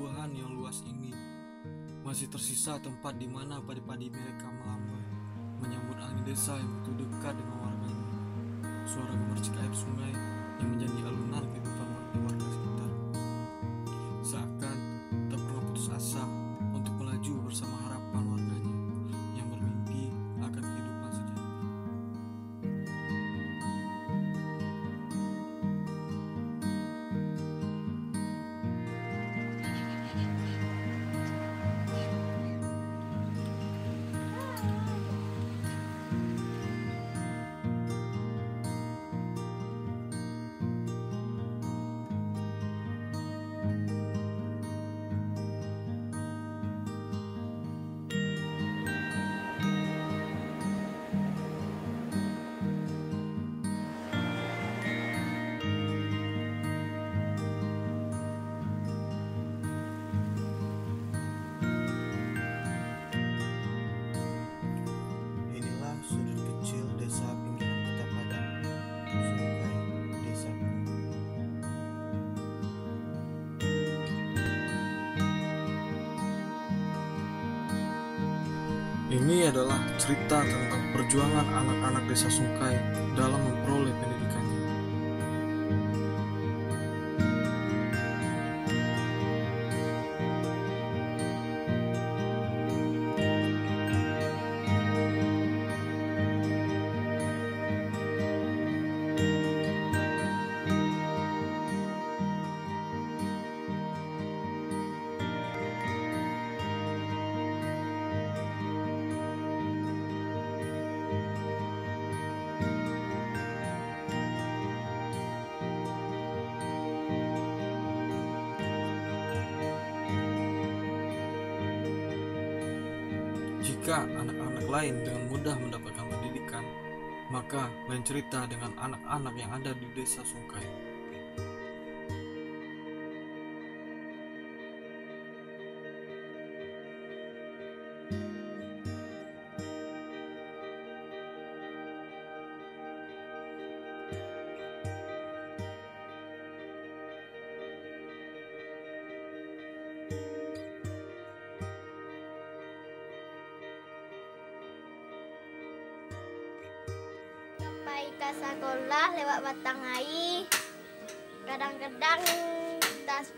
perburuan yang luas ini, masih tersisa tempat di mana padi-padi mereka melambai, menyambut angin desa yang begitu dekat dengan warganya. Suara gemercik air sungai yang menjadi alunan kehidupan warga sekitar. Seakan tak pernah putus asa untuk melaju bersama harapan warganya yang bermimpi akan kehidupan sejati. Inilah sudut kecil desa pinggiran kota Padang, Sungai Desaku. Ini adalah cerita tentang perjuangan anak-anak desa Sungai dalam memperoleh pendidikannya. Jika anak-anak lain dengan mudah mendapatkan pendidikan, maka lain cerita dengan anak-anak yang ada di desa Sungai. Sampai ke sekolah lewat batang air. Kadang-kadang tas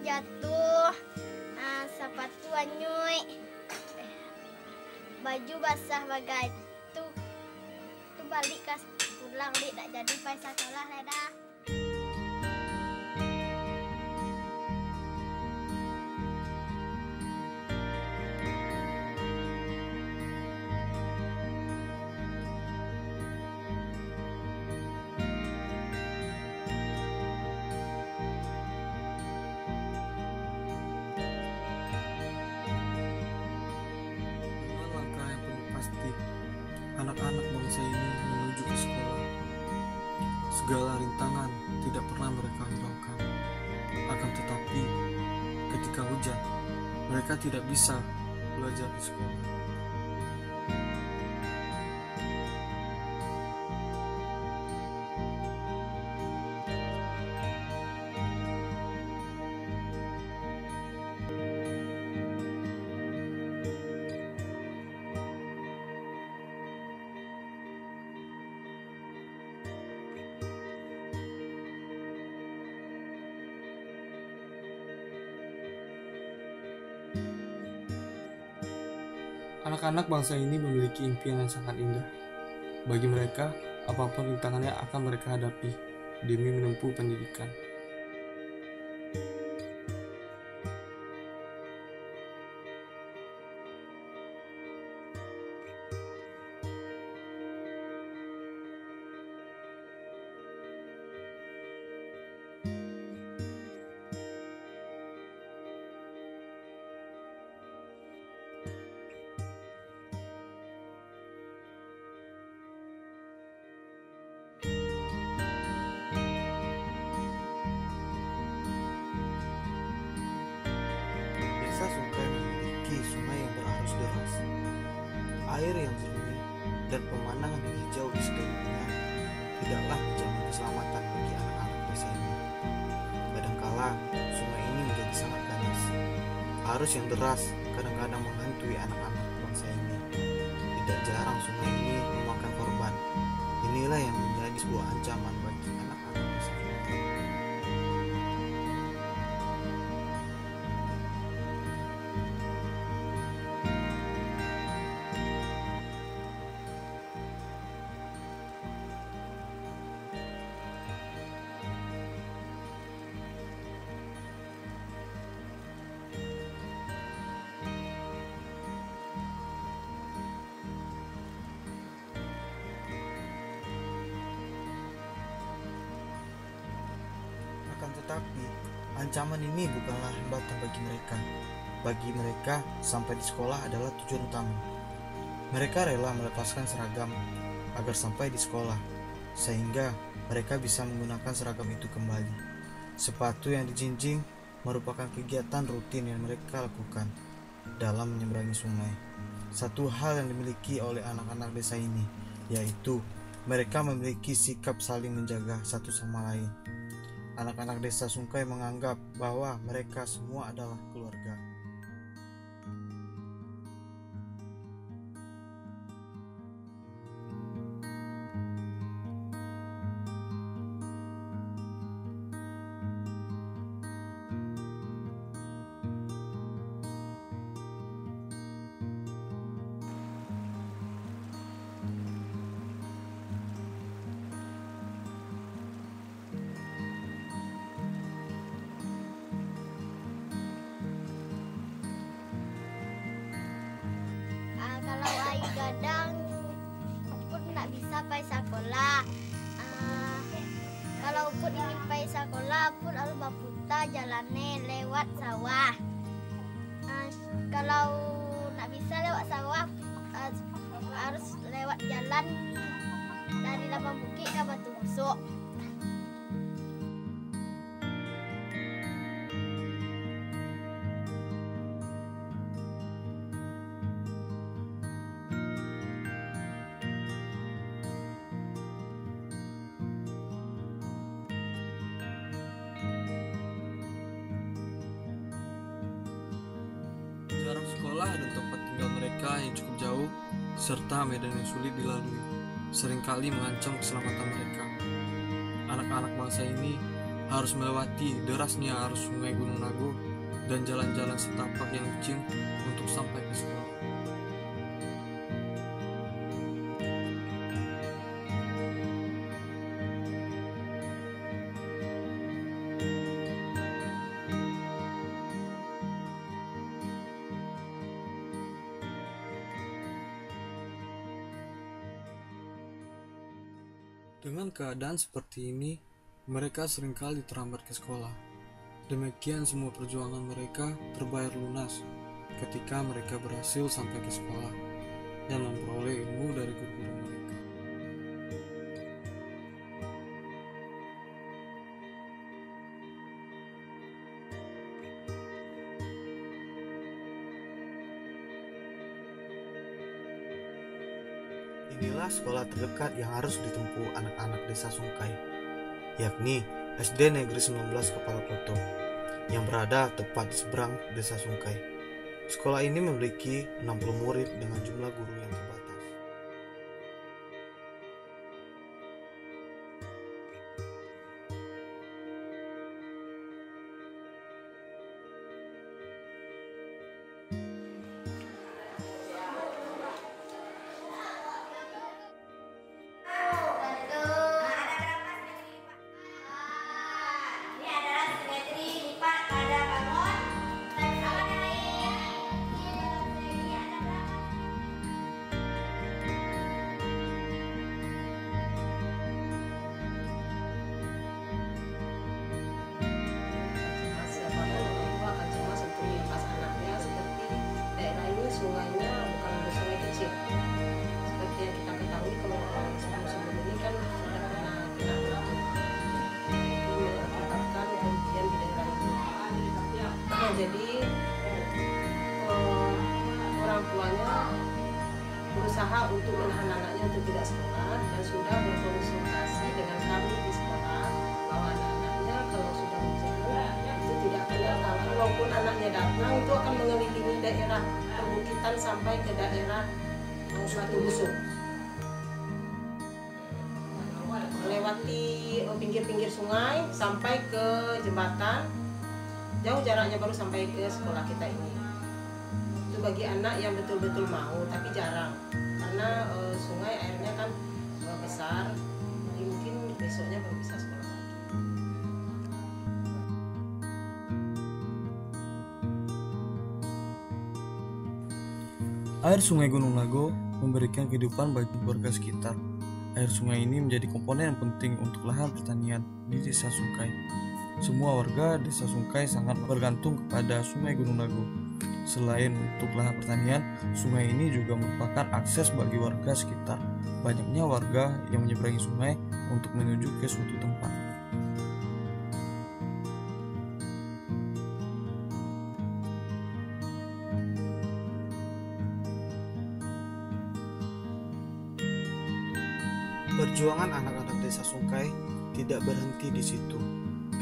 jatuh, sepatu anyui, baju basah bagai tu balik ke pulang tak jadi pai sekolah dah. Dengan langkah yang penuh pasti, anak-anak bangsa ini menuju ke sekolah. Segala rintangan tidak pernah mereka hiraukan. Akan tetapi, ketika hujan, mereka tidak bisa belajar di sekolah. Anak-anak bangsa ini memiliki impian yang sangat indah. Bagi mereka, apapun rintangannya akan mereka hadapi demi menempuh pendidikan. Desa Sungai memiliki sungai yang berarus deras, air yang jernih, dan pemandangan yang hijau di sekelilingnya tidaklah menjamin keselamatan bagi anak-anak desa ini. Kadangkala sungai ini menjadi sangat ganas. arus yang deras kadang-kadang menghantui anak-anak bangsa ini. Tidak jarang sungai ini memakan korban. Inilah yang menjadi sebuah ancaman bagi anak-anak desa Sungai. Akan tetapi, ancaman ini bukanlah hambatan bagi mereka. Bagi mereka, sampai di sekolah adalah tujuan utama. Mereka rela melepaskan seragam agar sampai di sekolah, sehingga mereka bisa menggunakan seragam itu kembali. Sepatu yang dijinjing merupakan kegiatan rutin yang mereka lakukan dalam menyeberangi sungai. Satu hal yang dimiliki oleh anak-anak desa ini, yaitu mereka memiliki sikap saling menjaga satu sama lain. Anak-anak desa Sungai menganggap bahwa mereka semua adalah keluarga. Kalau air gadang pun tak bisa pergi sekolah. Kalau pun ingin pergi sekolah pun harus berputar jalannya lewat sawah. Kalau nak bisa lewat sawah harus lewat jalan dari Lapang Bukit ke Batu Busuk. Jarak sekolah dan tempat tinggal mereka yang cukup jauh, serta medan yang sulit dilalui, seringkali mengancam keselamatan mereka. Anak-anak bangsa ini harus melewati derasnya arus sungai Gunung Nago dan jalan-jalan setapak yang licin untuk sampai ke sekolah. Dengan keadaan seperti ini, mereka seringkali terlambat ke sekolah. Demikian semua perjuangan mereka terbayar lunas ketika mereka berhasil sampai ke sekolah dan memperoleh ilmu dari guru-guru mereka. Inilah sekolah terdekat yang harus ditempuh anak-anak desa Sungai, yakni SD Negeri 19 Kepala Koto, yang berada tepat di seberang desa Sungai. Sekolah ini memiliki 60 murid dengan jumlah guru yang terbatas. Sungainya bukan ada sungai kecil seperti yang kita ketahui. Kalau sebelum ini kan sudah pernah kita alam itu menetapkan kemudian di daerah itu. Jadi orang tuanya berusaha untuk menahan anaknya untuk tidak sekolah dan sudah berkonsultasi dengan kami di sekolah bahwa anak-anaknya kalau sudah ujian itu tidak akan datang. Walaupun anaknya datang itu akan mengelilingi daerah perbukitan sampai ke daerah Batu Busuk. Melewati pinggir-pinggir sungai sampai ke jembatan, jauh jaraknya baru sampai ke sekolah kita ini. Itu bagi anak yang betul-betul mau, tapi jarang karena sungai airnya kan besar, jadi mungkin besoknya baru bisa sekolah. Air Sungai Gunung Lago memberikan kehidupan bagi warga sekitar. Air sungai ini menjadi komponen yang penting untuk lahan pertanian di Desa Sungkai. Semua warga Desa Sungkai sangat bergantung kepada Sungai Gunung Lago. Selain untuk lahan pertanian, sungai ini juga merupakan akses bagi warga sekitar. Banyaknya warga yang menyeberangi sungai untuk menuju ke suatu tempat. Perjuangan anak-anak Desa Sungkai tidak berhenti di situ.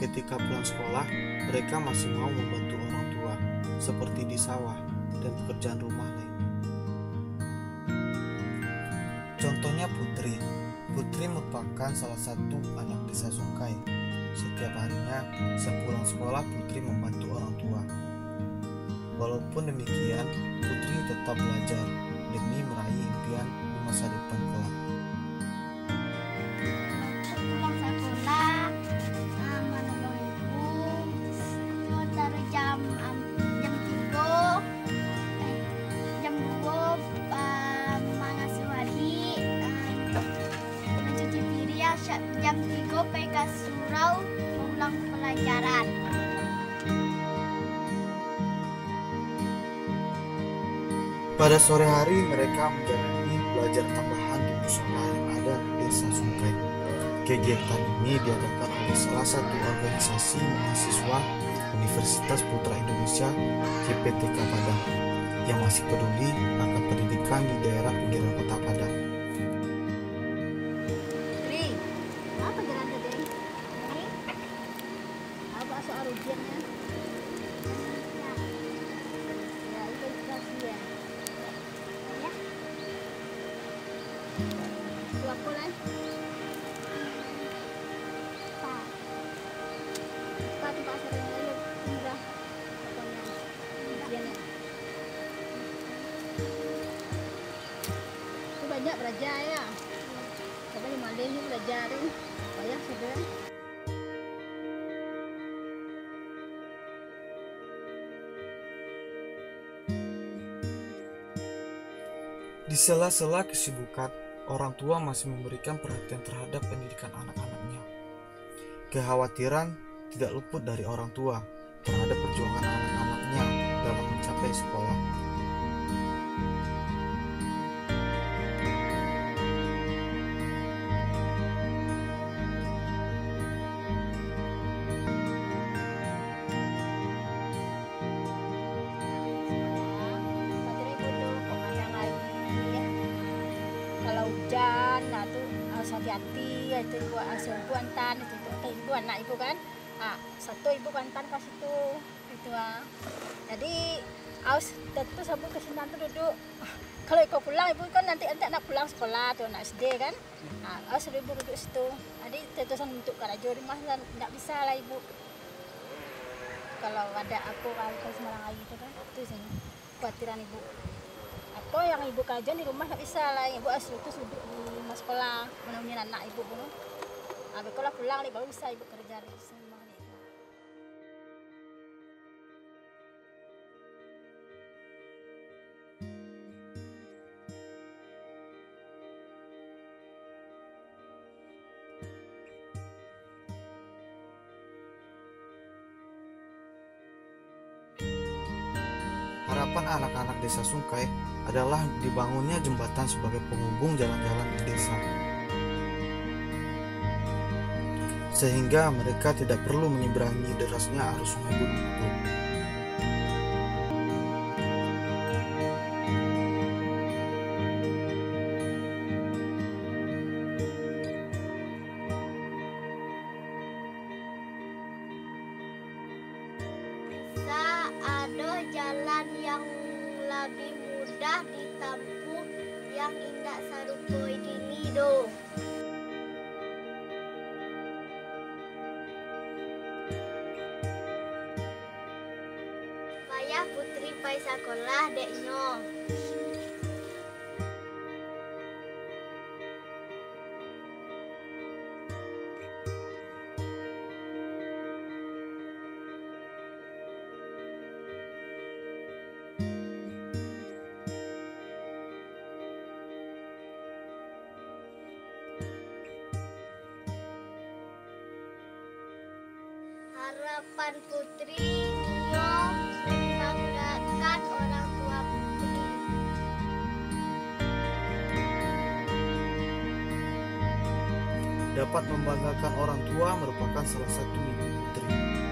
Ketika pulang sekolah, mereka masih mau membantu orang tua, seperti di sawah dan pekerjaan rumah lainnya. Contohnya Putri. Putri merupakan salah satu anak Desa Sungkai. Setiap harinya, sepulang sekolah Putri membantu orang tua. Walaupun demikian, Putri tetap belajar demi meraih impian di masa depan kelak. Pulang sekolah menolong ibu sekitar jam 2 mengasuh mencuci piring, jam 3 pegang surau pulang pelajaran. Pada sore hari mereka menjalani belajar tambahan di musola yang ada di Desa Sungkai. Kegiatan ini diadakan oleh salah satu organisasi mahasiswa Universitas Putra Indonesia YPTK Padang yang masih peduli akan pendidikan di daerah pinggiran kota Padang. Pri, apa jalan tadi? Apa soal ujiannya? Ya, itu kasih ya. Ya. Suapku kan? Pak. Pak tempat sering lalu murah. Pokoknya ujiannya. Itu banyak belajar ya. Coba di Malay ini belajarin. Banyak saudara. Di sela-sela kesibukan, orang tua masih memberikan perhatian terhadap pendidikan anak-anaknya. Kekhawatiran tidak luput dari orang tua terhadap perjuangan anak-anaknya dalam mencapai sekolah. Baterai butuh pemandangan ya. Kalau hujan, nah tuh harus hati-hati ya, itu ibu asuh ibu antan itu ibu anak ibu kan. Ah, satu ibu antan pas itu Jadi harus tentu sampai ke sini tuh duduk. Kalau ibu pulang ibu kan nanti anak pulang sekolah tuh anak SD kan. Ah, harus ibu duduk situ. Jadi tetusan untuk karajo rumah nggak bisa lah ibu. Kalau ada aku kalau ke Semarang lagi itu kan itu sih khawatiran ibu. Apa yang ibu kajian di rumah nggak bisa lah, ibu harus terus duduk di rumah sekolah menemani anak ibu dulu. Habis kalau pulang nih baru bisa ibu kerja di rumah nih. Harapan anak-anak Desa Sungkai adalah dibangunnya jembatan sebagai penghubung jalan-jalan di desa. Sehingga mereka tidak perlu menyeberangi derasnya arus sungai Gunung Lago. Sa ado jalan yang lebih mudah ditempuh yang indah sarupoi kini do. Payah putri pai sekolah deknyo. Harapan putri Nio membanggakan orang tua putri. Dapat membanggakan orang tua merupakan salah satu mimpi putri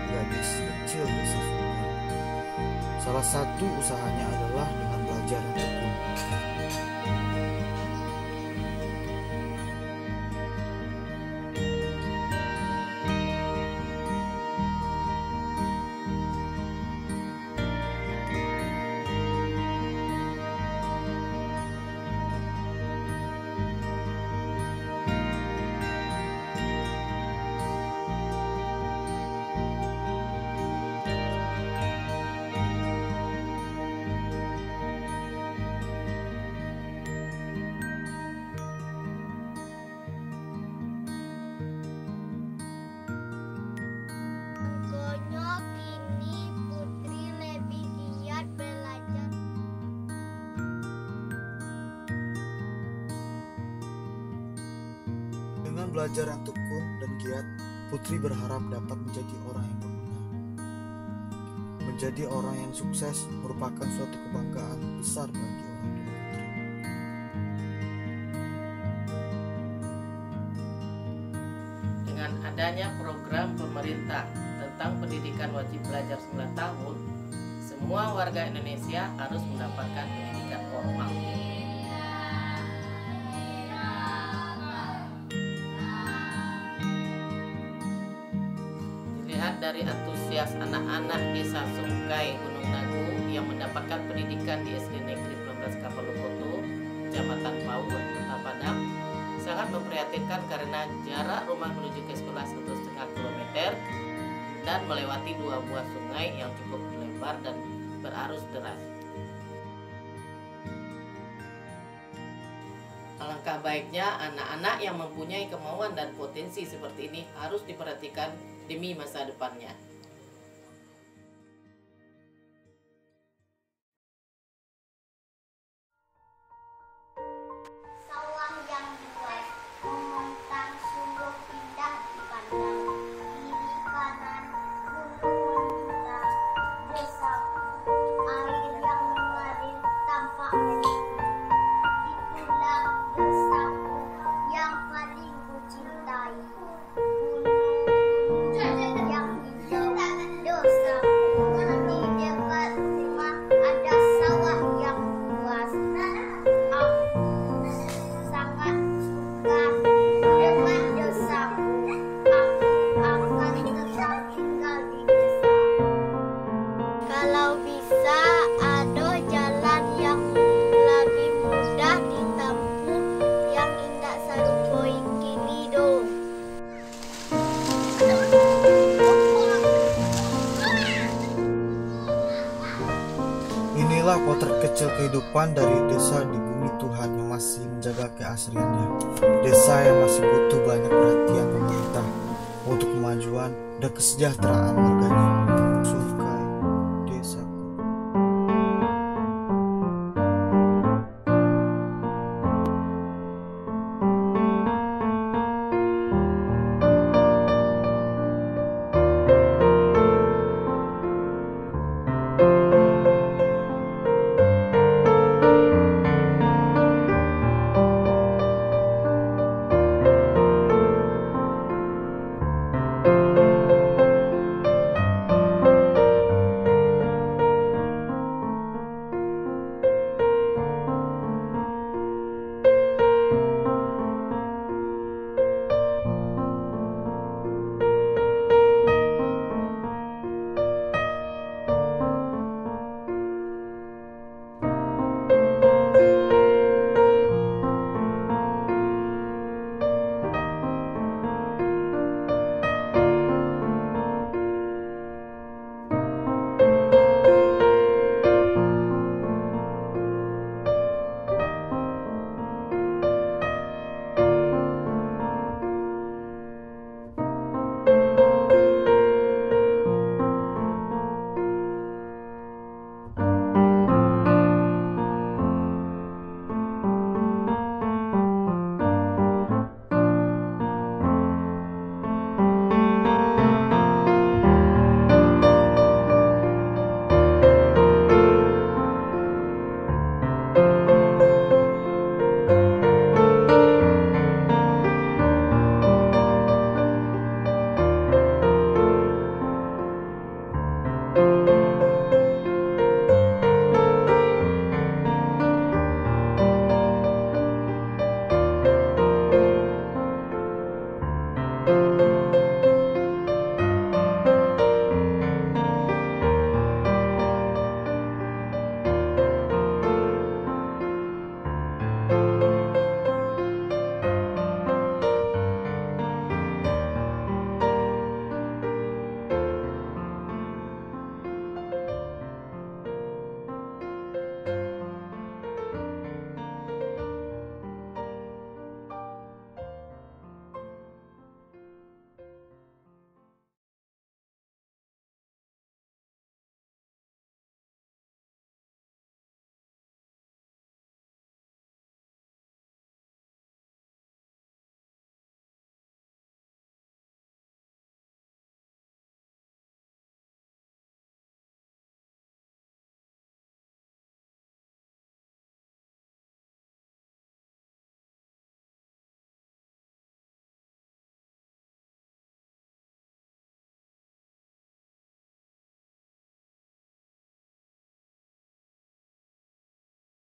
gadis kecil desa Sungai. Salah satu usahanya adalah dengan belajar yang tekun. Anggonyo kini putri lebih giat belajar. Dengan belajar yang tekun dan giat, putri berharap dapat menjadi orang yang berguna. Menjadi orang yang sukses merupakan suatu kebanggaan besar bagi orang tua putri. Dengan adanya program pemerintah tentang pendidikan wajib belajar 9 tahun, semua warga Indonesia harus mendapatkan pendidikan formal. Dilihat dari antusias anak-anak desa Sungkai Gunung Nagu yang mendapatkan pendidikan di SD Negeri 12 Kapalokoto, Kecamatan Paut, Kota Padang, sangat memprihatinkan karena jarak rumah menuju ke sekolah 1,5 km dan melewati 2 buah sungai yang cukup lebar dan berarus deras. Alangkah baiknya anak-anak yang mempunyai kemauan dan potensi seperti ini harus diperhatikan demi masa depannya. Sawah yang luas membentang sungguh indah dipandang. Kiri kanan gunung menjulang, desaku air yang mengalir tanpa henti. Itulah desaku yang paling kucintai. Gunung yang hijau desaku. Di dekat rumah ada sawah yang luas. Aku sangat suka dengan desaku. Aku akan tetap tinggal di desa. Kalau bisa ada jalan yang lebih mudah ditempuh yang indah sarupoi kini do. Inilah potret kecil kehidupan dari desa di bumi Tuhan yang masih menjaga keasliannya. Desa yang masih butuh banyak perhatian pemerintah untuk kemajuan dan kesejahteraan warga.